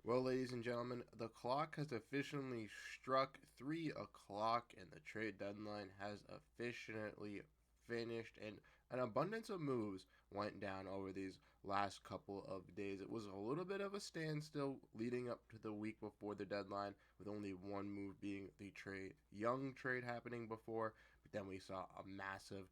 Well, ladies and gentlemen, the clock has officially struck 3 o'clock and the trade deadline has officially finished. And an abundance of moves went down over these last couple of days. It was a little bit of a standstill leading up to the week before the deadline, with only one move being the trade Young trade happening before. But then we saw a massive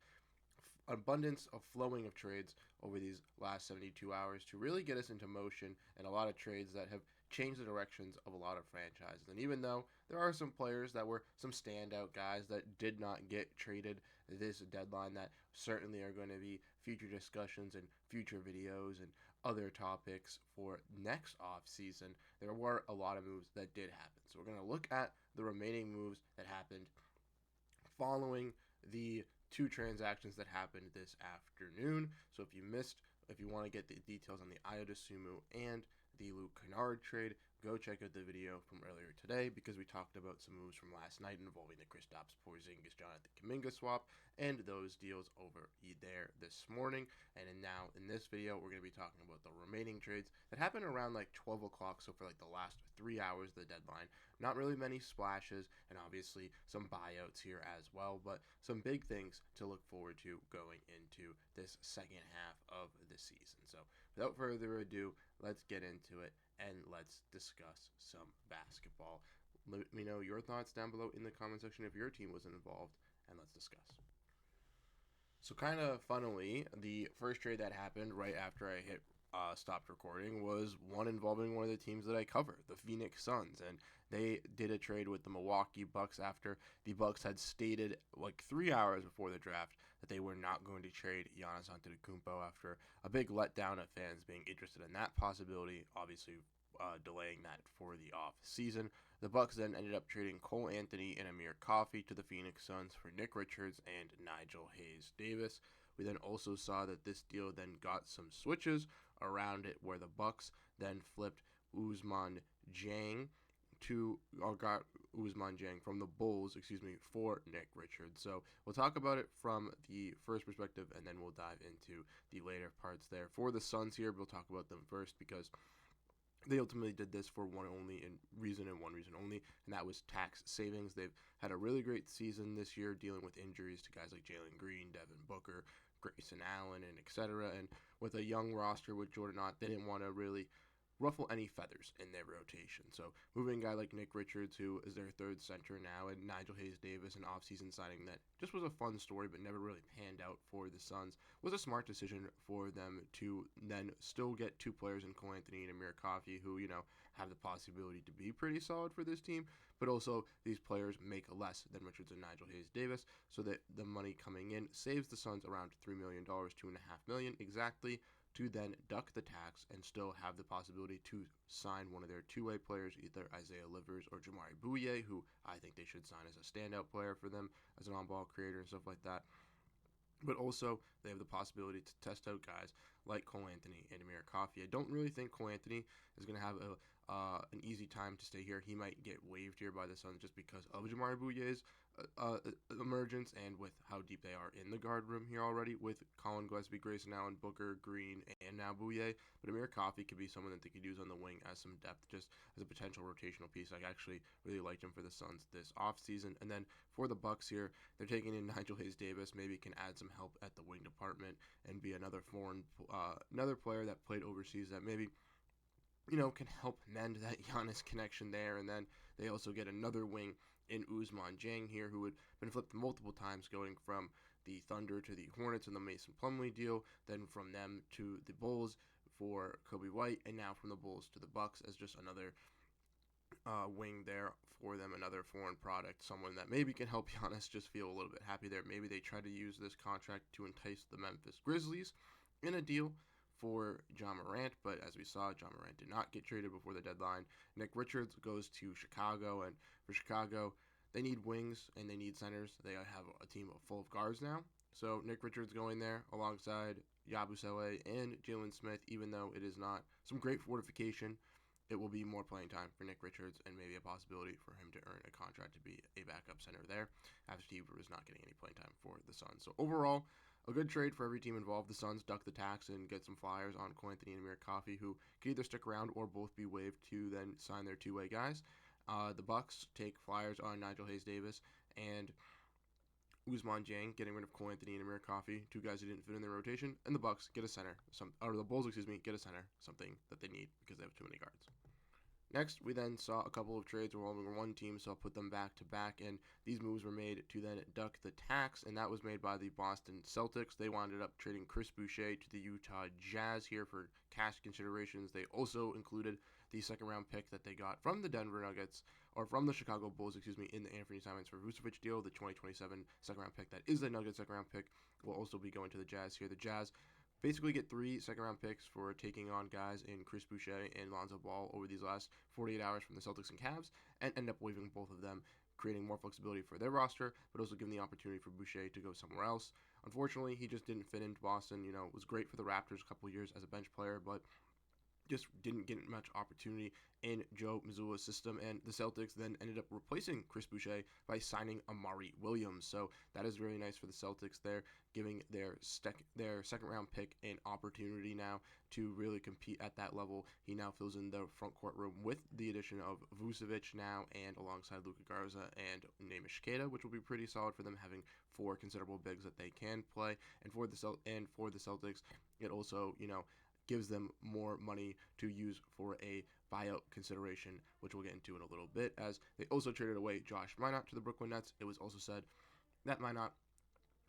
abundance of flowing of trades over these last 72 hours to really get us into motion, and a lot of trades that have changed the directions of a lot of franchises. And even though there are some players that were some standout guys that did not get traded this deadline, that certainly are going to be future discussions and future videos and other topics for next off season, there were a lot of moves that did happen. So we're going to look at the remaining moves that happened following the two transactions that happened this afternoon. So if you want to get the details on the Ayo Sumu and the Luke Kennard trade, go check out the video from earlier today, because we talked about some moves from last night involving the Kristaps Porzingis Jonathan Kuminga swap and those deals over there this morning. And now in this video, we're going to be talking about the remaining trades that happened around like 12 o'clock. So for like the last 3 hours of the deadline, not really many splashes, and obviously some buyouts here as well, but some big things to look forward to going into this second half of the season. So without further ado, let's get into it and let's discuss some basketball. Let me know your thoughts down below in the comment section if your team was involved, and let's discuss. So kind of funnily, the first trade that happened right after I hit stopped recording was one involving one of the teams that I cover, the Phoenix Suns, and they did a trade with the Milwaukee Bucks after the Bucks had stated like 3 hours before the draft that they were not going to trade Giannis Antetokounmpo after a big letdown of fans being interested in that possibility, obviously delaying that for the off season. The Bucks then ended up trading Cole Anthony and Amir Coffey to the Phoenix Suns for Nick Richards and Nigel Hayes Davis. We then also saw that this deal then got some switches around it, where the Bucks then flipped Ousmane Dieng got Ousmane Dieng from the Bulls, for Nick Richards. So we'll talk about it from the first perspective, and then we'll dive into the later parts there. For the Suns here, we'll talk about them first, because they ultimately did this for one reason only, and that was tax savings. They've had a really great season this year, dealing with injuries to guys like Jalen Green, Devin Booker, Grayson Allen, and etc. And with a young roster with Jordan Ott, they didn't want to really ruffle any feathers in their rotation. So moving a guy like Nick Richards, who is their third center now, and Nigel Hayes Davis, an offseason signing that just was a fun story but never really panned out for the Suns, was a smart decision for them to then still get two players in Cole Anthony and Amir Coffey, who, have the possibility to be pretty solid for this team, but also these players make less than Richards and Nigel Hayes Davis, so that the money coming in saves the Suns around $3 million, $2.5 million exactly, to then duck the tax and still have the possibility to sign one of their two-way players, either Isaiah Livers or Jamari Bouye, who I think they should sign as a standout player for them, as an on-ball creator and stuff like that. But also, they have the possibility to test out guys like Cole Anthony and Amir Coffey. I don't really think Cole Anthony is going to have an easy time to stay here. He might get waived here by the Suns just because of Jamari Bouye's emergence, and with how deep they are in the guard room here already, with Colin Gillespie, Grayson Allen, Booker, Green, and now Bouye. But Amir Coffey could be someone that they could use on the wing as some depth, just as a potential rotational piece. I actually really liked him for the Suns this offseason. And then for the Bucks here, they're taking in Nigel Hayes Davis. Maybe can add some help at the wing department and be another another player that played overseas that maybe can help mend that Giannis connection there. And then they also get another wing in Ousmane Dieng here, who had been flipped multiple times, going from the Thunder to the Hornets in the Mason Plumlee deal, then from them to the Bulls for Kobe White, and now from the Bulls to the Bucks as just another wing there for them, another foreign product, someone that maybe can help Giannis just feel a little bit happy there. Maybe they try to use this contract to entice the Memphis Grizzlies in a deal for John Morant, but as we saw, John Morant did not get traded before the deadline. Nick Richards goes to Chicago, and for Chicago, they need wings and they need centers. They have a team full of guards now, so Nick Richards going there alongside Yabusele and Jalen Smith. Even though it is not some great fortification, it will be more playing time for Nick Richards, and maybe a possibility for him to earn a contract to be a backup center there, after Steve was not getting any playing time for the Suns. So overall, A good trade for every team involved. The Suns duck the tax and get some flyers on Cole Anthony and Amir Coffey, who could either stick around or both be waived to then sign their two-way guys. The Bucks take flyers on Nigel Hayes-Davis and Ousmane Dieng, getting rid of Cole Anthony and Amir Coffey, two guys who didn't fit in their rotation, and the Bucks get a center, or the Bulls, get a center, something that they need because they have too many guards. Next, we then saw a couple of trades involving one team, so I'll put them back to back, and these moves were made to then duck the tax, and that was made by the Boston Celtics. They wound up trading Chris Boucher to the Utah Jazz here for cash considerations. They also included the second-round pick that they got from the Denver Nuggets, or from the Chicago Bulls, in the Anthony Simons for Vucevic deal. The 2027 second-round pick that is the Nuggets second-round pick will also be going to the Jazz here. The Jazz basically get 3 second-round picks for taking on guys in Chris Boucher and Lonzo Ball over these last 48 hours from the Celtics and Cavs, and end up waiving both of them, creating more flexibility for their roster, but also giving the opportunity for Boucher to go somewhere else. Unfortunately, he just didn't fit into Boston. It was great for the Raptors a couple years as a bench player, but just didn't get much opportunity in Joe Mazzulla's system, and the Celtics then ended up replacing Chris Boucher by signing Amari Williams. So that is really nice for the Celtics there, giving their second-round pick an opportunity now to really compete at that level. He now fills in the front court room with the addition of Vucevic now, and alongside Luka Garza and Nemish Keita, which will be pretty solid for them, having 4 considerable bigs that they can play. And for the Celtics, it also, gives them more money to use for a buyout consideration, which we'll get into in a little bit, as they also traded away Josh Minott to the Brooklyn Nets. It was also said that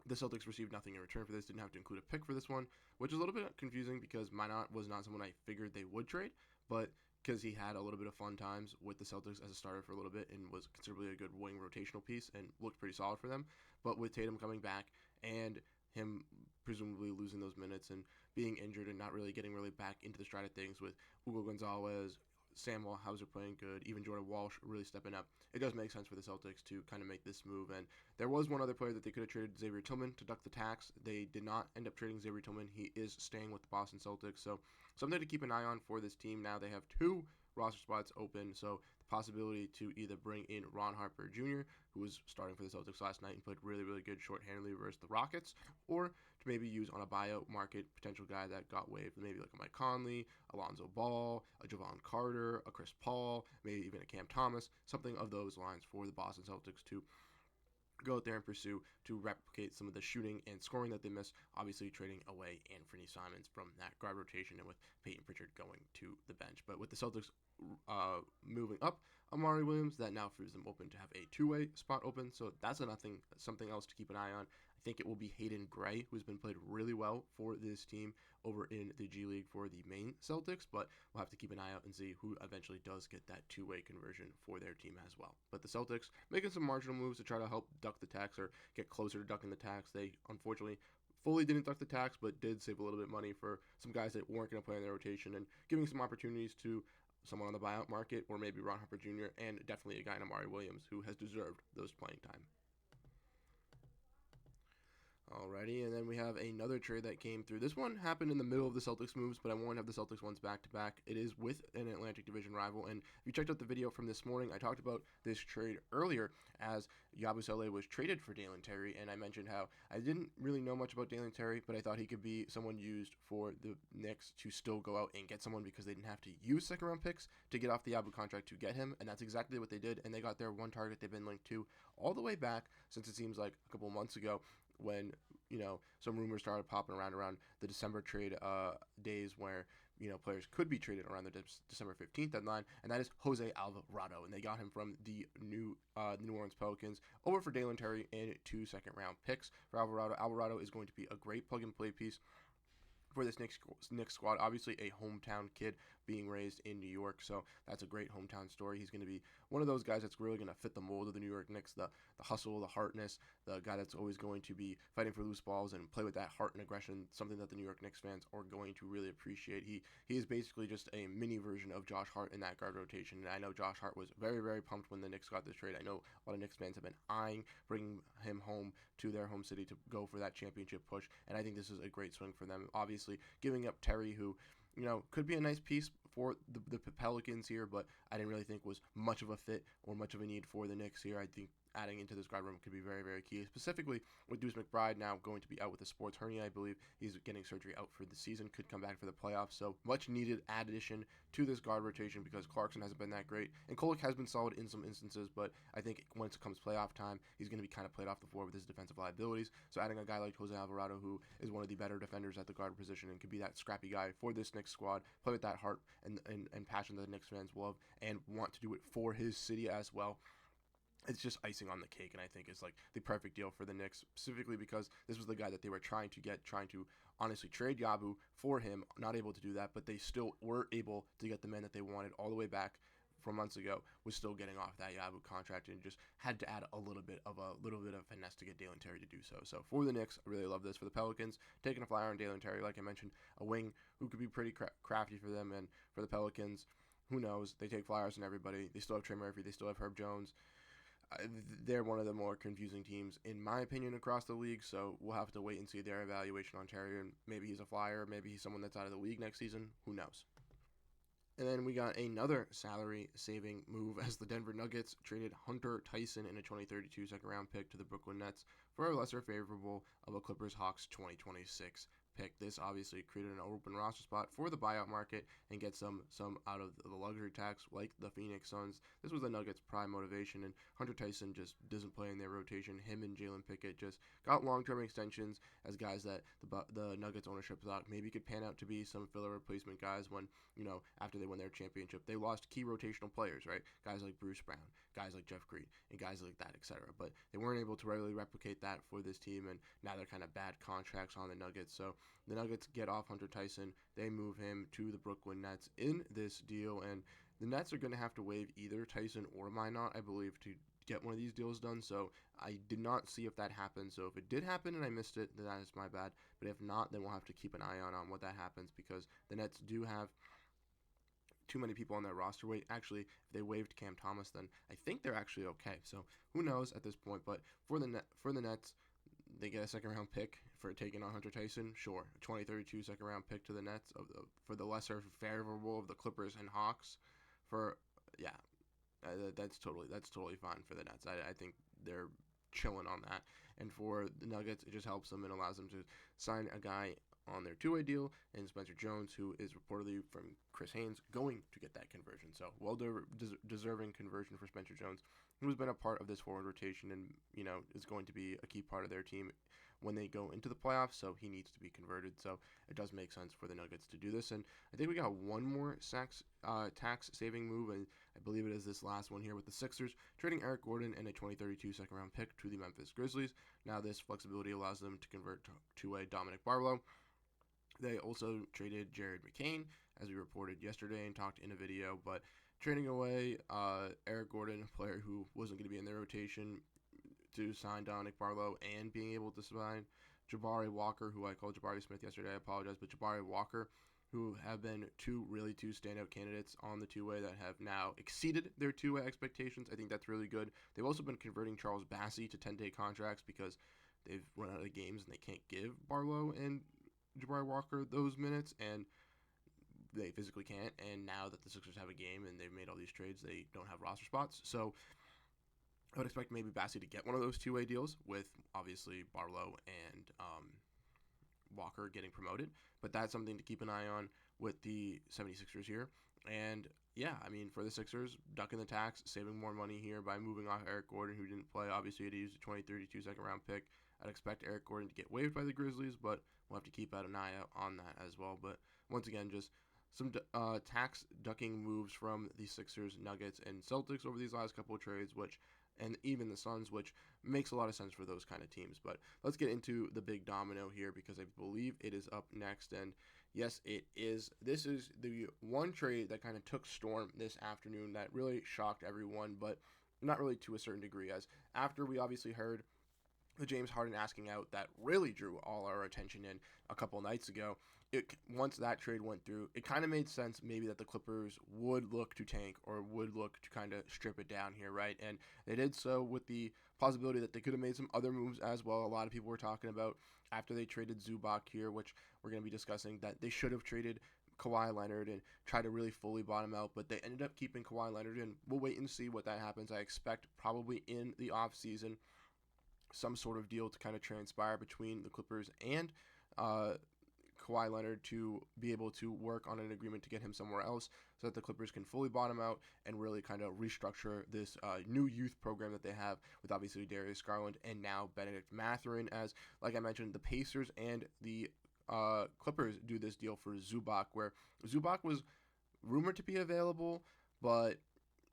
the Celtics received nothing in return for this, didn't have to include a pick for this one, which is a little bit confusing because Minott was not someone I figured they would trade, but because he had a little bit of fun times with the Celtics as a starter for a little bit and was considerably a good wing rotational piece and looked pretty solid for them. But with Tatum coming back and him presumably losing those minutes and being injured and not really getting back into the stride of things, with Hugo Gonzalez, Samuel Hauser playing good, even Jordan Walsh really stepping up, it does make sense for the Celtics to kind of make this move. And there was one other player that they could have traded, Xavier Tillman, to duck the tax. They did not end up trading Xavier Tillman. He is staying with the Boston Celtics, so something to keep an eye on for this team. Now they have 2 roster spots open, so the possibility to either bring in Ron Harper Jr., who was starting for the Celtics last night and played really, really good shorthandedly versus the Rockets, or to maybe use on a buyout market potential guy that got waived, maybe like a Mike Conley, Alonzo Ball, a Javon Carter, a Chris Paul, maybe even a Cam Thomas, something of those lines for the Boston Celtics to go out there and pursue to replicate some of the shooting and scoring that they missed, obviously trading away Anthony Simons from that guard rotation and with Peyton Pritchard going to the bench. But with the Celtics moving up Amari Williams, that now frees them open to have a 2-way spot open, so that's something else to keep an eye on. I think it will be Hayden Gray, who's been played really well for this team over in the G League for the main Celtics, but we'll have to keep an eye out and see who eventually does get that 2-way conversion for their team as well. But the Celtics making some marginal moves to try to help duck the tax or get closer to ducking the tax. They unfortunately fully didn't duck the tax, but did save a little bit of money for some guys that weren't going to play in their rotation and giving some opportunities to someone on the buyout market, or maybe Ron Harper Jr., and definitely a guy in Amari Williams who has deserved those playing time. Alrighty, and then we have another trade that came through. This one happened in the middle of the Celtics moves, but I won't have the Celtics ones back-to-back. It is with an Atlantic Division rival, and if you checked out the video from this morning, I talked about this trade earlier as Yabusele was traded for Dalen Terry, and I mentioned how I didn't really know much about Dalen Terry, but I thought he could be someone used for the Knicks to still go out and get someone because they didn't have to use second-round picks to get off the Yabu contract to get him, and that's exactly what they did, and they got their one target they've been linked to all the way back since it seems like a couple months ago, when some rumors started popping around the December trade days where players could be traded around the December 15th deadline, and that is Jose Alvarado, and they got him from the New Orleans Pelicans over for Dalen Terry and 2 second-round picks for Alvarado. Alvarado is going to be a great plug-and-play piece for this Knicks squad. Obviously a hometown kid being raised in New York, so that's a great hometown story. He's going to be one of those guys that's really going to fit the mold of the New York Knicks, the hustle, the heartness, the guy that's always going to be fighting for loose balls and play with that heart and aggression, something that the New York Knicks fans are going to really appreciate. He is basically just a mini version of Josh Hart in that guard rotation, and I know Josh Hart was very, very pumped when the Knicks got this trade. I know a lot of Knicks fans have been eyeing bringing him home to their home city to go for that championship push, and I think this is a great swing for them. Obviously, giving up Terry, who could be a nice piece for the Pelicans here, but I didn't really think was much of a fit or much of a need for the Knicks here. I think adding into this guard room could be very, very key, specifically with Deuce McBride now going to be out with a sports hernia, I believe. He's getting surgery out for the season, could come back for the playoffs, so much needed addition to this guard rotation because Clarkson hasn't been that great, and Kolek has been solid in some instances, but I think once it comes playoff time, he's going to be kind of played off the floor with his defensive liabilities, so adding a guy like Jose Alvarado, who is one of the better defenders at the guard position and could be that scrappy guy for this Knicks squad, play with that heart and passion that the Knicks fans love and want to do it for his city as well. It's just icing on the cake, and I think it's like the perfect deal for the Knicks, specifically because this was the guy that they were trying to honestly trade Yabu for him, not able to do that, but they still were able to get the man that they wanted all the way back from months ago, was still getting off that Yabu contract and just had to add a little bit of finesse to get Dalen Terry to do so. So for the Knicks, I really love this. For the Pelicans, taking a flyer on Dalen Terry, like I mentioned, a wing who could be pretty crafty for them, and for the Pelicans, who knows? They take flyers on everybody. They still have Trey Murphy. They still have Herb Jones. They're one of the more confusing teams, in my opinion, across the league, so we'll have to wait and see their evaluation on Terry, and maybe he's a flyer, maybe he's someone that's out of the league next season, who knows. And then we got another salary-saving move as the Denver Nuggets traded Hunter Tyson in a 2032 second-round pick to the Brooklyn Nets for a lesser favorable of a Clippers-Hawks 2026 pick. This obviously created an open roster spot for the buyout market and get some out of the luxury tax like the Phoenix Suns. This was the Nuggets' prime motivation, and Hunter Tyson just doesn't play in their rotation. Him and Jalen Pickett just got long-term extensions as guys that the Nuggets ownership thought maybe could pan out to be some filler replacement guys when, after they win their championship. They lost key rotational players, right? Guys like Bruce Brown, guys like Jeff Green, and guys like that, etc. But they weren't able to really replicate that for this team, and now they're kind of bad contracts on the Nuggets. So the Nuggets get off Hunter Tyson. They move him to the Brooklyn Nets in this deal, and the Nets are going to have to waive either Tyson or Minot, I believe, to get one of these deals done. So I did not see if that happened. So if it did happen and I missed it, then that is my bad. But if not, then we'll have to keep an eye on what that happens, because the Nets do have too many people on their roster. Wait, actually, if they waived Cam Thomas, then I think they're actually okay. So who knows at this point? But for the Nets, they get a second-round pick for taking on Hunter Tyson. Sure, a 2032 second-round pick to the Nets for the lesser favorable of the Clippers and Hawks. That's totally fine for the Nets. I think they're chilling on that. And for the Nuggets, it just helps them and allows them to sign a guy on their two-way deal, and Spencer Jones, who is reportedly from Chris Haynes, going to get that conversion. So deserving conversion for Spencer Jones, who's been a part of this forward rotation and is going to be a key part of their team when they go into the playoffs. So he needs to be converted. So it does make sense for the Nuggets to do this. And I think we got one more tax-saving move, and I believe it is this last one here with the Sixers trading Eric Gordon and a 2032 second-round pick to the Memphis Grizzlies. Now this flexibility allows them to convert to a Dominic Barlow. They also traded Jared McCain, as we reported yesterday and talked in a video, but trading away Eric Gordon, a player who wasn't going to be in their rotation, to sign Dominic Barlow, and being able to sign Jabari Walker, who I called Jabari Smith yesterday, I apologize, but Jabari Walker, who have been two standout candidates on the two-way that have now exceeded their two-way expectations. I think that's really good. They've also been converting Charles Bassey to 10-day contracts because they've run out of games and they can't give Barlow and Jabari Walker those minutes, and they physically can't. And now that the Sixers have a game and they've made all these trades, they don't have roster spots. So I would expect maybe Bassey to get one of those two-way deals, with obviously Barlow and Walker getting promoted. But that's something to keep an eye on with the 76ers here. And yeah, I mean, for the Sixers, ducking the tax, saving more money here by moving off Eric Gordon, who didn't play. Obviously, he had to use the 2032 second-round pick. I'd expect Eric Gordon to get waived by the Grizzlies, but we'll have to keep an eye out on that as well. But once again, just some tax ducking moves from the Sixers, Nuggets, and Celtics over these last couple of trades, and even the Suns, which makes a lot of sense for those kind of teams. But let's get into the big domino here, because I believe it is up next. And yes, it is. This is the one trade that kind of took storm this afternoon that really shocked everyone, but not really to a certain degree, as after we obviously heard the James Harden asking out that really drew all our attention in a couple nights ago. Once that trade went through, it kind of made sense maybe that the Clippers would look to tank or would look to kind of strip it down here, right? And they did so with the possibility that they could have made some other moves as well. A lot of people were talking about after they traded Zubac here, which we're going to be discussing, that they should have traded Kawhi Leonard and try to really fully bottom out, but they ended up keeping Kawhi Leonard, and we'll wait and see what that happens. I expect probably in the offseason some sort of deal to kind of transpire between the Clippers and uh, Kawhi Leonard to be able to work on an agreement to get him somewhere else so that the Clippers can fully bottom out and really kind of restructure this new youth program that they have with obviously Darius Garland and now Benedict Mathurin. As, like I mentioned, the Pacers and the Clippers do this deal for Zubac, where Zubac was rumored to be available, but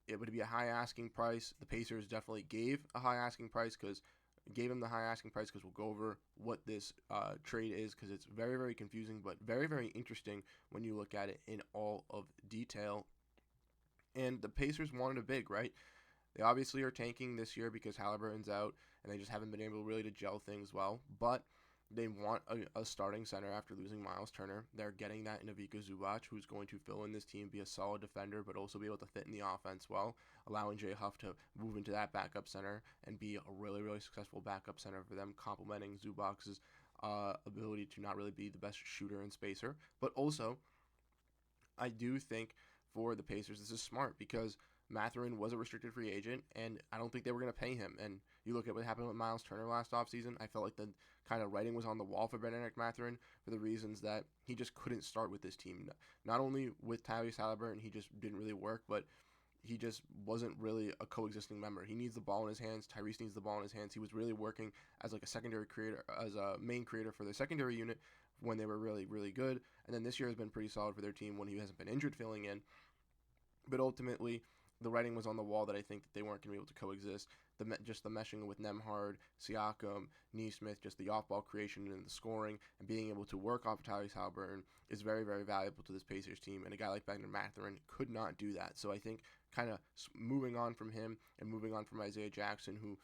it would be a high asking price. The Pacers definitely gave a high asking price because gave him the high asking price because we'll go over what this trade is because it's very, very confusing, but very, very interesting when you look at it in all of detail. And the Pacers wanted a big, right? They obviously are tanking this year because Halliburton's out, and they just haven't been able really to gel things well. But they want a starting center after losing Miles Turner. They're getting that in Ivica Zubac, who's going to fill in this team, be a solid defender, but also be able to fit in the offense well, allowing Jay Huff to move into that backup center and be a really, really successful backup center for them, complementing Zubac's ability to not really be the best shooter and spacer. But also, I do think for the Pacers, this is smart because Mathurin was a restricted free agent, and I don't think they were going to pay him. And you look at what happened with Miles Turner last offseason, I felt like the kind of writing was on the wall for Benedict Mathurin for the reasons that he just couldn't start with this team. Not only with Tyrese Halliburton, he just didn't really work, but he just wasn't really a coexisting member. He needs the ball in his hands. Tyrese needs the ball in his hands. He was really working as like a secondary creator, as a main creator for the secondary unit when they were really, really good. And then this year has been pretty solid for their team when he hasn't been injured filling in. But ultimately, the writing was on the wall that I think that they weren't going to be able to coexist. Just the meshing with Nembhard, Siakam, Nesmith, just the off-ball creation and the scoring, and being able to work off of Tyrese Halliburton is very, very valuable to this Pacers team. And a guy like Benedict Mathurin could not do that. So I think kind of moving on from him and moving on from Isaiah Jackson, who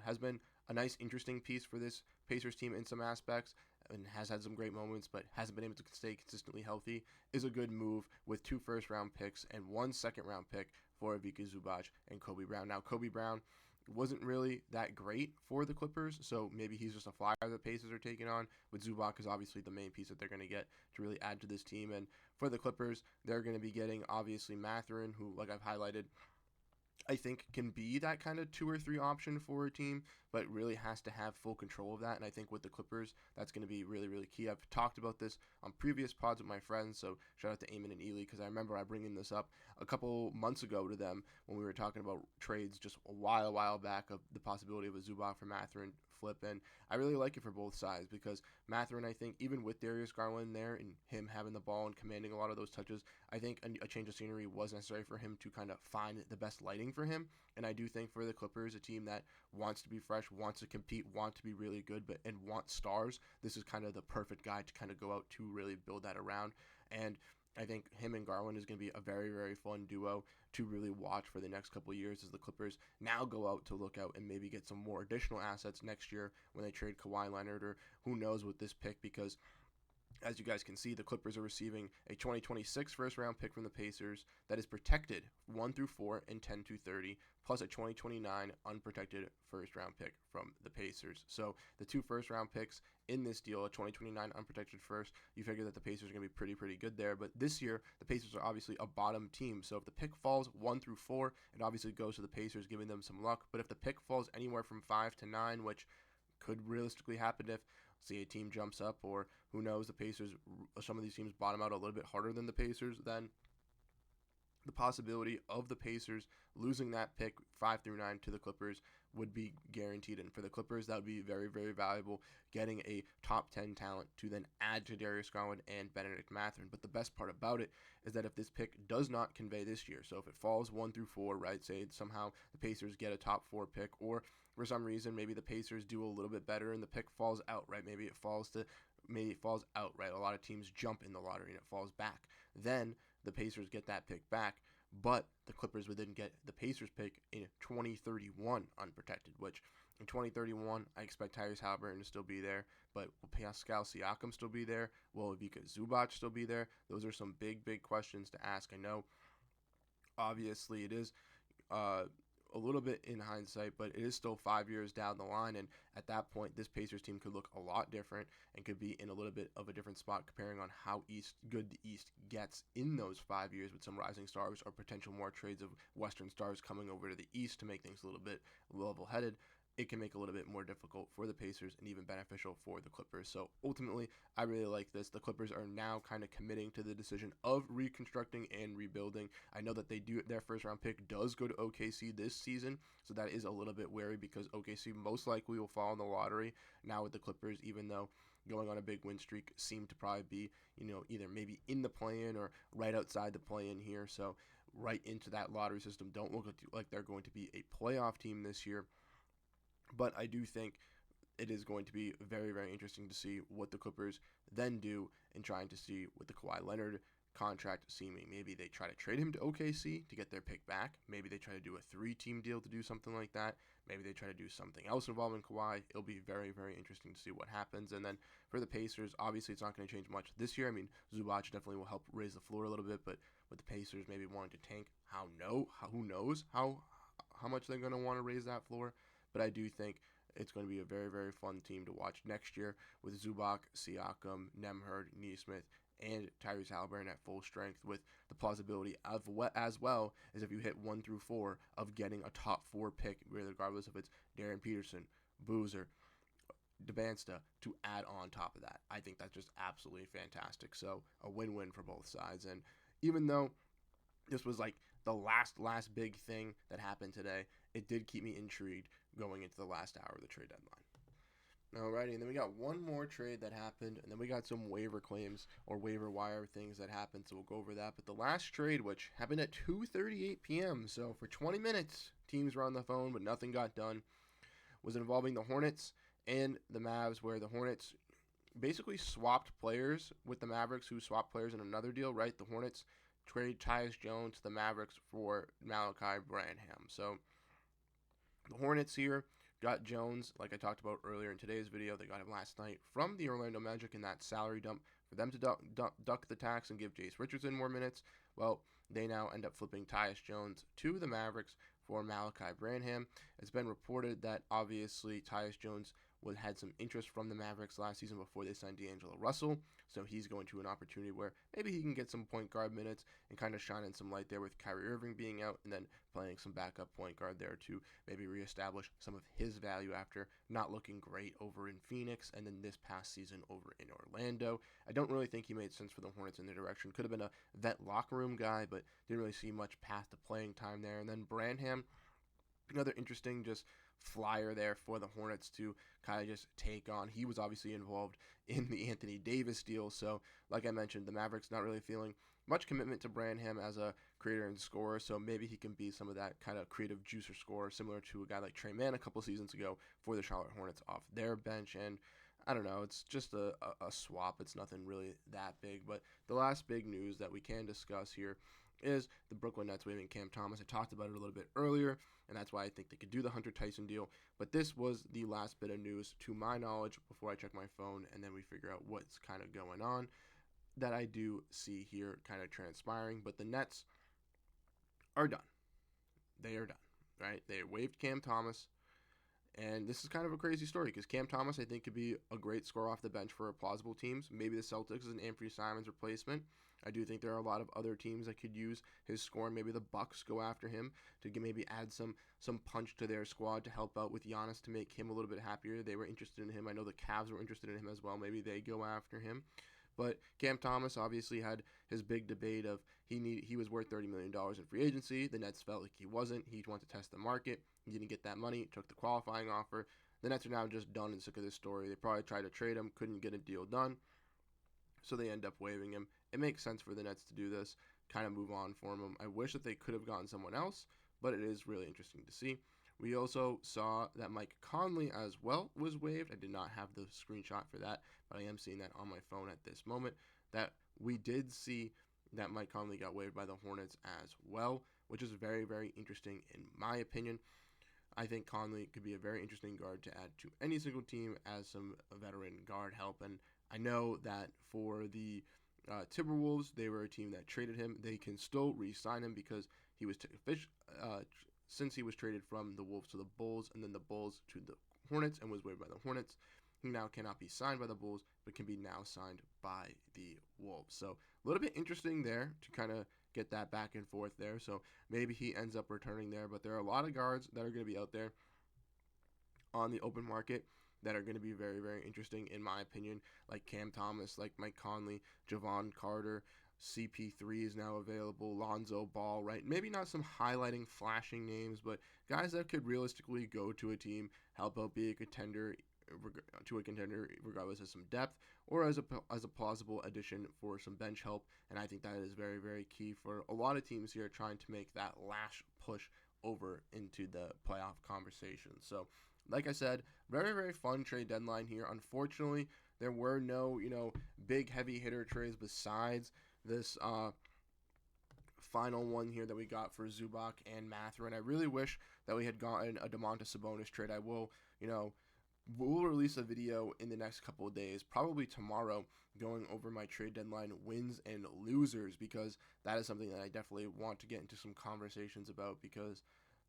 has been a nice, interesting piece for this Pacers team in some aspects and has had some great moments, but hasn't been able to stay consistently healthy, is a good move with 2 first-round picks and 1 second-round pick for Ivica Zubac and Kobe Brown. Now, Kobe Brown wasn't really that great for the Clippers, so maybe he's just a flyer the Pacers are taking on, but Zubac is obviously the main piece that they're going to get to really add to this team. And for the Clippers, they're going to be getting, obviously, Mathurin, who, like I've highlighted, I think can be that kind of 2 or 3 option for a team, but really has to have full control of that. And I think with the Clippers, that's going to be really, really key. I've talked about this on previous pods with my friends, so shout out to Eamon and Ely, because I remember I bringing this up a couple months ago to them when we were talking about trades just a while back of the possibility of a Zubac for Mathurin flip. And I really like it for both sides because Mathurin, I think, even with Darius Garland there and him having the ball and commanding a lot of those touches, I think a change of scenery was necessary for him to kind of find the best lighting for him. And I do think for the Clippers, a team that wants to be fresh, wants to compete, wants to be really good, and wants stars, this is kind of the perfect guy to kind of go out to really build that around. And I think him and Garland is going to be a very, very fun duo to really watch for the next couple of years as the Clippers now go out to look out and maybe get some more additional assets next year when they trade Kawhi Leonard, or who knows with this pick, because as you guys can see, the Clippers are receiving a 2026 first-round pick from the Pacers that is protected 1 through 4 and 10 through 30, plus a 2029 unprotected first-round pick from the Pacers. So the 2 first-round picks in this deal, a 2029 unprotected first, you figure that the Pacers are going to be pretty good there. But this year, the Pacers are obviously a bottom team. So if the pick falls 1 through 4, it obviously goes to the Pacers, giving them some luck. But if the pick falls anywhere from 5 to 9, which could realistically happen if, say, a team jumps up, or who knows, the Pacers, some of these teams bottom out a little bit harder than the Pacers, then the possibility of the Pacers losing that pick 5 through 9 to the Clippers would be guaranteed. And for the Clippers, that would be very, very valuable, getting a top 10 talent to then add to Darius Garland and Benedict Mathurin. But the best part about it is that if this pick does not convey this year, so if it falls 1 through 4, right, say somehow the Pacers get a top 4 pick, or for some reason maybe the Pacers do a little bit better and the pick falls out, right, maybe it falls out, right, a lot of teams jump in the lottery and it falls back, then the Pacers get that pick back, but the Clippers would then get the Pacers pick in 2031 unprotected, which in 2031, I expect Tyrese Halliburton to still be there, but will Pascal Siakam still be there? Will Ivica Zubac still be there? Those are some big, big questions to ask. I know, obviously, it is a little bit in hindsight, but it is still 5 years down the line. And at that point, this Pacers team could look a lot different and could be in a little bit of a different spot comparing on how good the East gets in those 5 years with some rising stars or potential more trades of Western stars coming over to the East to make things a little bit level-headed. It can make it a little bit more difficult for the Pacers and even beneficial for the Clippers. So ultimately, I really like this. The Clippers are now kind of committing to the decision of reconstructing and rebuilding. I know that their first round pick does go to OKC this season, so that is a little bit wary because OKC most likely will fall in the lottery. Now with the Clippers, even though going on a big win streak seem to probably be, either maybe in the play-in or right outside the play-in here. So right into that lottery system. Don't look like they're going to be a playoff team this year. But I do think it is going to be very, very interesting to see what the Clippers then do in trying to see with the Kawhi Leonard contract seeming. Maybe they try to trade him to OKC to get their pick back. Maybe they try to do a 3-team deal to do something like that. Maybe they try to do something else involving Kawhi. It'll be very, very interesting to see what happens. And then for the Pacers, obviously it's not going to change much this year. I mean, Zubac definitely will help raise the floor a little bit, but with the Pacers maybe wanting to tank, who knows how much they're going to want to raise that floor. But I do think it's going to be a very, very fun team to watch next year with Zubac, Siakam, Nembhard, Nesmith, and Tyrese Halliburton at full strength, with the plausibility of as well as if you hit 1 through 4 of getting a top 4 pick, regardless if it's Darren Peterson, Boozer, DeBansta, to add on top of that. I think that's just absolutely fantastic. So a win-win for both sides. And even though this was like the last big thing that happened today, it did keep me intrigued going into the last hour of the trade deadline. Alrighty, and then we got one more trade that happened, and then we got some waiver claims or waiver wire things that happened, so we'll go over that. But the last trade, which happened at 2:38 p.m., so for 20 minutes, teams were on the phone, but nothing got done, was involving the Hornets and the Mavs, where the Hornets basically swapped players with the Mavericks, who swapped players in another deal, right? The Hornets trade Tyus Jones to the Mavericks for Malachi Branham. So the Hornets here got Jones, like I talked about earlier in today's video. They got him last night from the Orlando Magic in that salary dump for them to duck the tax and give Jace Richardson more minutes. Well, they now end up flipping Tyus Jones to the Mavericks for Malachi Branham. It's been reported that obviously Tyus Jones had some interest from the Mavericks last season before they signed D'Angelo Russell, so he's going to an opportunity where maybe he can get some point guard minutes and kind of shine in some light there with Kyrie Irving being out, and then playing some backup point guard there to maybe reestablish some of his value after not looking great over in Phoenix and then this past season over in Orlando. I don't really think he made sense for the Hornets in their direction. Could have been a vet locker room guy, but didn't really see much path to playing time there. And then Branham, another interesting just flyer there for the Hornets to kind of just take on. He was obviously involved in the Anthony Davis deal, so like I mentioned, the Mavericks not really feeling much commitment to Branham as a creator and scorer, so maybe he can be some of that kind of creative juicer scorer, similar to a guy like Trey Mann a couple seasons ago for the Charlotte Hornets off their bench. And I don't know, it's just a swap. It's nothing really that big, but the last big news that we can discuss here is the Brooklyn Nets waiving Cam Thomas. I talked about it a little bit earlier, and that's why I think they could do the Hunter Tyson deal. But this was the last bit of news, to my knowledge, before I check my phone and then we figure out what's kind of going on, that I do see here kind of transpiring. But the Nets are done. They are done, right? They waived Cam Thomas. And this is kind of a crazy story because Cam Thomas, I think, could be a great scorer off the bench for plausible teams. Maybe the Celtics is an Anthony Simons replacement. I do think there are a lot of other teams that could use his scoring. Maybe the Bucks go after him to maybe add some punch to their squad to help out with Giannis to make him a little bit happier. They were interested in him. I know the Cavs were interested in him as well. Maybe they go after him. But Cam Thomas obviously had his big debate of he was worth $30 million in free agency. The Nets felt like he wasn't. He wanted to test the market. He didn't get that money. Took the qualifying offer. The Nets are now just done and sick of this story. They probably tried to trade him, couldn't get a deal done, so they end up waiving him. It makes sense for the Nets to do this, kind of move on from him. I wish that they could have gotten someone else, but it is really interesting to see. We also saw that Mike Conley as well was waived. I did not have the screenshot for that, but I am seeing that on my phone at this moment, that we did see that Mike Conley got waived by the Hornets as well, which is very, very interesting in my opinion. I think Conley could be a very interesting guard to add to any single team as some veteran guard help. And I know that for the Timberwolves, they were a team that traded him. They can still re-sign him because he was since he was traded from the Wolves to the Bulls and then the Bulls to the Hornets and was waived by the Hornets. He now cannot be signed by the Bulls, but can be now signed by the Wolves. So a little bit interesting there to kind of get that back and forth there. So maybe he ends up returning there, but there are a lot of guards that are going to be out there on the open market that are going to be very, very interesting in my opinion, like Cam Thomas, like Mike Conley, Javon Carter, CP3 is now available, Lonzo Ball, right? Maybe not some highlighting, flashing names, but guys that could realistically go to a team, help out be a contender regardless of some depth or as a plausible addition for some bench help. And I think that is very, very key for a lot of teams here trying to make that last push over into the playoff conversation. So like I said, very, very fun trade deadline here. Unfortunately, there were no, big heavy hitter trades besides this final one here that we got for Zubac and Mathurin. I really wish that we had gotten a Domantas Sabonis trade. I will, we'll release a video in the next couple of days, probably tomorrow, going over my trade deadline wins and losers, because that is something that I definitely want to get into some conversations about, because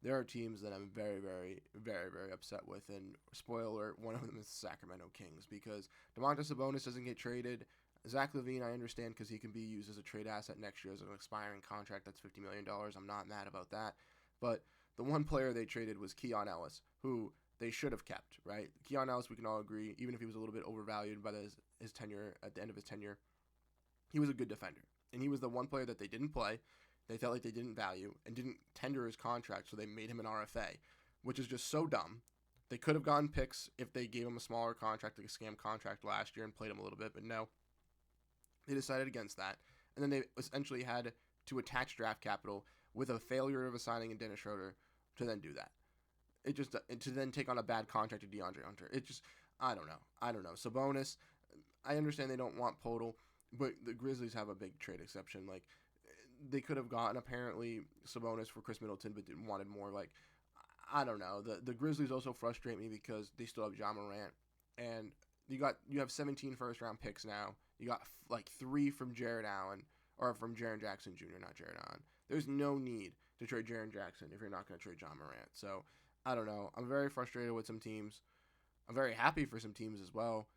there are teams that I'm very, very, very, very upset with. And spoiler alert, one of them is the Sacramento Kings, because Domantas Sabonis doesn't get traded. Zach LaVine, I understand, because he can be used as a trade asset next year as an expiring contract. That's $50 million. I'm not mad about that. But the one player they traded was Keon Ellis, who they should have kept, right? Keon Ellis, we can all agree, even if he was a little bit overvalued by his tenure, at the end of his tenure, he was a good defender. And he was the one player that they didn't play, they felt like they didn't value, and didn't tender his contract, so they made him an RFA, which is just so dumb. They could have gotten picks if they gave him a smaller contract, like a scam contract last year, and played him a little bit, but no. They decided against that, and then they essentially had to attach draft capital with a failure of assigning a Dennis Schroeder to then do that. To then take on a bad contract to DeAndre Hunter. I don't know. Sabonis, I understand they don't want Podol, but the Grizzlies have a big trade exception. Like, they could have gotten, apparently, Sabonis for Chris Middleton, but wanted more. Like, I don't know. The Grizzlies also frustrate me because they still have Ja Morant, and you have 17 first-round picks now. You got, 3 from Jared Allen, or from Jaren Jackson Jr., not Jared Allen. There's no need to trade Jaren Jackson if you're not going to trade Ja Morant. So, I don't know. I'm very frustrated with some teams. I'm very happy for some teams as well,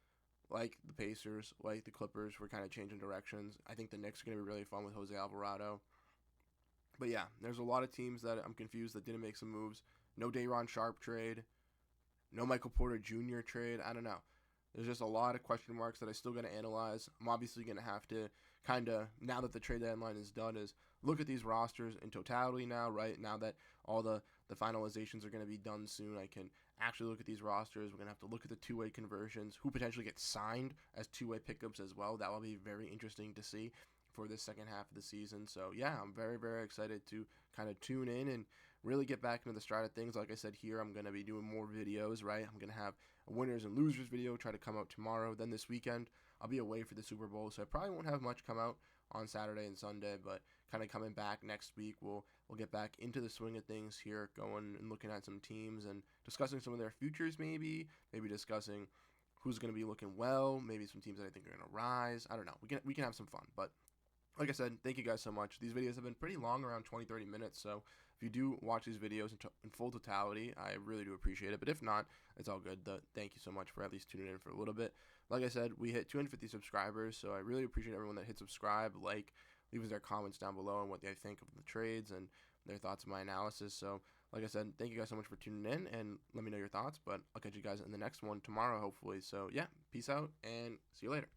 like the Pacers, like the Clippers. We're kind of changing directions. I think the Knicks are going to be really fun with Jose Alvarado. But yeah, there's a lot of teams that I'm confused that didn't make some moves. No Day'Ron Sharpe trade. No Michael Porter Jr. trade. I don't know. There's just a lot of question marks that I still got to analyze. I'm obviously going to have to kind of, now that the trade deadline is done, is look at these rosters in totality now, right? Now that all the finalizations are going to be done soon, I can actually look at these rosters. We're going to have to look at the two-way conversions, who potentially get signed as two-way pickups as well. That will be very interesting to see for this second half of the season. So, yeah, I'm very, very excited to kind of tune in and really get back into the stride of things. Like I said here, I'm going to be doing more videos, right? I'm going to have a winners and losers video try to come out tomorrow. Then this weekend, I'll be away for the Super Bowl, so I probably won't have much come out on Saturday and Sunday, but kind of coming back next week, we'll get back into the swing of things here, going and looking at some teams and discussing some of their futures, maybe discussing who's going to be looking well, maybe some teams that I think are going to rise. I don't know. We can have some fun, but like I said, thank you guys so much. These videos have been pretty long, around 20-30 minutes, so if you do watch these videos in full totality, I really do appreciate it. But if not, it's all good. Thank you so much for at least tuning in for a little bit. Like I said, we hit 250 subscribers, so I really appreciate everyone that hit subscribe, leaves their comments down below on what they think of the trades and their thoughts on my analysis. So, like I said, thank you guys so much for tuning in, and let me know your thoughts. But I'll catch you guys in the next one tomorrow, hopefully. So, yeah, peace out, and see you later.